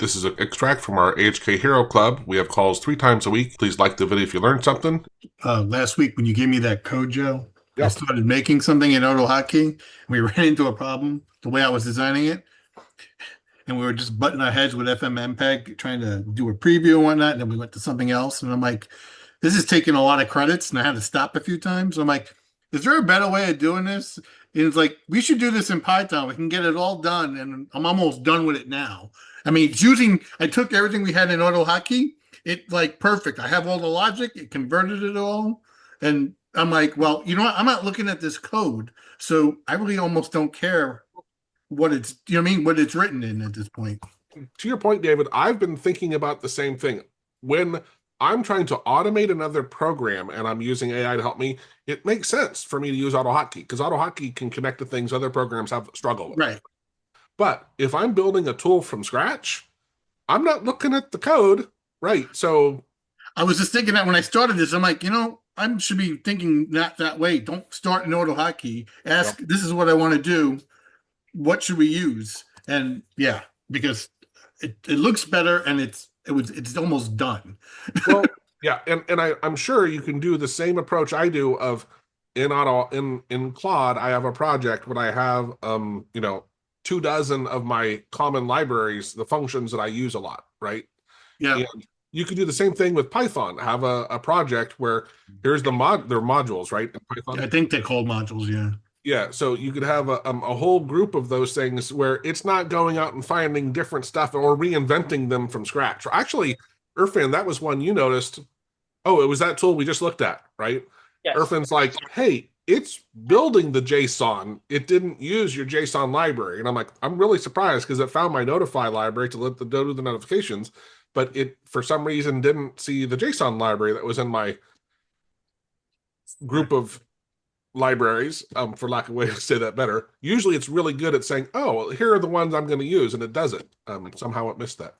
This is an extract from our AHK Hero Club. We have calls 3 times a week. Please like the video if you learned something. Last week when you gave me that code, Joe, I Yep. started making something in AutoHotkey. We ran into a problem the way I was designing it, and we were just butting our heads with FMmpeg trying to do a preview and whatnot. And then we went to something else, and I'm like, this is taking a lot of credits, and I had to stop a few times. I'm like, is there a better way of doing this? And it's like, we should do this in Python. We can get it all done, and I'm almost done with it now. I mean, it's using, I took everything we had in AutoHotkey, it like perfect. I have all the logic, it converted it all. And I'm like, well, you know what? I'm not looking at this code. So I really almost don't care what it's, you know what I mean? What it's written in at this point. To your point, David, I've been thinking about the same thing. When I'm trying to automate another program and I'm using AI to help me, it makes sense for me to use AutoHotkey because AutoHotkey can connect to things other programs have struggled with. Right. But if I'm building a tool from scratch, I'm not looking at the code, right? So I was just thinking that when I started this, I'm like, I should be thinking not that way. Don't start in AutoHotkey. Ask, yep. this is what I want to do. What should we use? And yeah, because it looks better and it's almost done. Well, yeah, and I'm sure you can do the same approach I do of in Claude, I have a project when I have 24 of my common libraries, the functions that I use a lot, right? Yeah. And you could do the same thing with Python. Have a project where here's they're modules, right? In Python. I think they're called modules, yeah. Yeah, so you could have a whole group of those things where it's not going out and finding different stuff or reinventing them from scratch. Actually, Irfan, that was one you noticed. Oh, it was that tool we just looked at, right? Yes. Irfan's like, hey, it's building the JSON. It didn't use your JSON library. And I'm like, I'm really surprised because it found my notify library to let the do the notifications, but it, for some reason, didn't see the JSON library that was in my group of libraries, for lack of a way to say that better. Usually it's really good at saying, oh, well, here are the ones I'm going to use, and it doesn't. Somehow it missed that.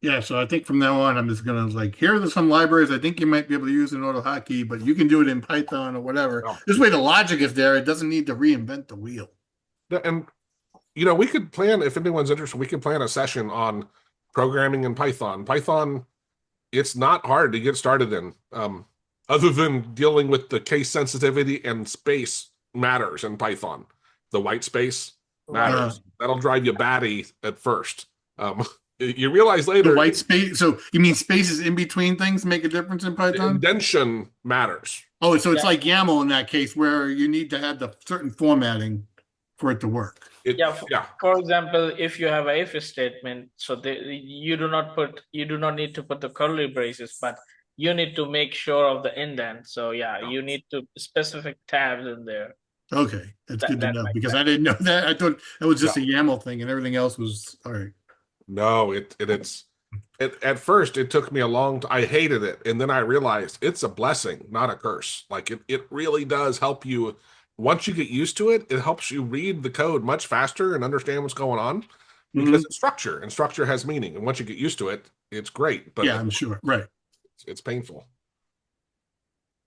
Yeah, so I think from now on, I'm just going to here are some libraries I think you might be able to use in AutoHotkey, but you can do it in Python or whatever. Oh. This way the logic is there. It doesn't need to reinvent the wheel. And, we could plan, if anyone's interested, we could plan a session on programming in Python. Python, it's not hard to get started in. Other than dealing with the case sensitivity and space matters in Python. The white space matters. That'll drive you batty at first. You realize later... The white space, so you mean spaces in between things make a difference in Python? Indentation matters. Oh, so it's like YAML in that case where you need to have the certain formatting for it to work. For example, if you have a if statement, so you do not need to put the curly braces, but you need to make sure of the indent. So you need to specific tabs in there. Okay, that's good to know because I didn't know that. I thought that was just a YAML thing and everything else was all right. No, it's at first it took me a long time. I hated it, and then I realized it's a blessing, not a curse. Like it really does help you. Once you get used to it, it helps you read the code much faster and understand what's going on because it's structure, and structure has meaning. And once you get used to it, it's great. But yeah, I'm sure. Right. It's painful.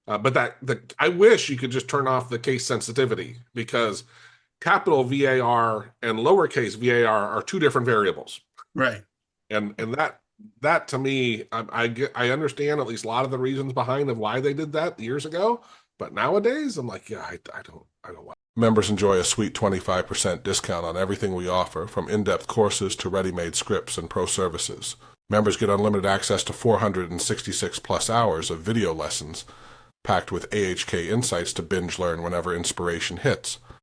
But I wish you could just turn off the case sensitivity because capital VAR and lowercase VAR are 2 different variables. Right. And that to me, I understand at least a lot of the reasons behind of why they did that years ago. But nowadays, I'm like, yeah, I don't want. Members enjoy a sweet 25% discount on everything we offer, from in-depth courses to ready-made scripts and pro services. Members get unlimited access to 466 plus hours of video lessons, packed with AHK insights to binge learn whenever inspiration hits.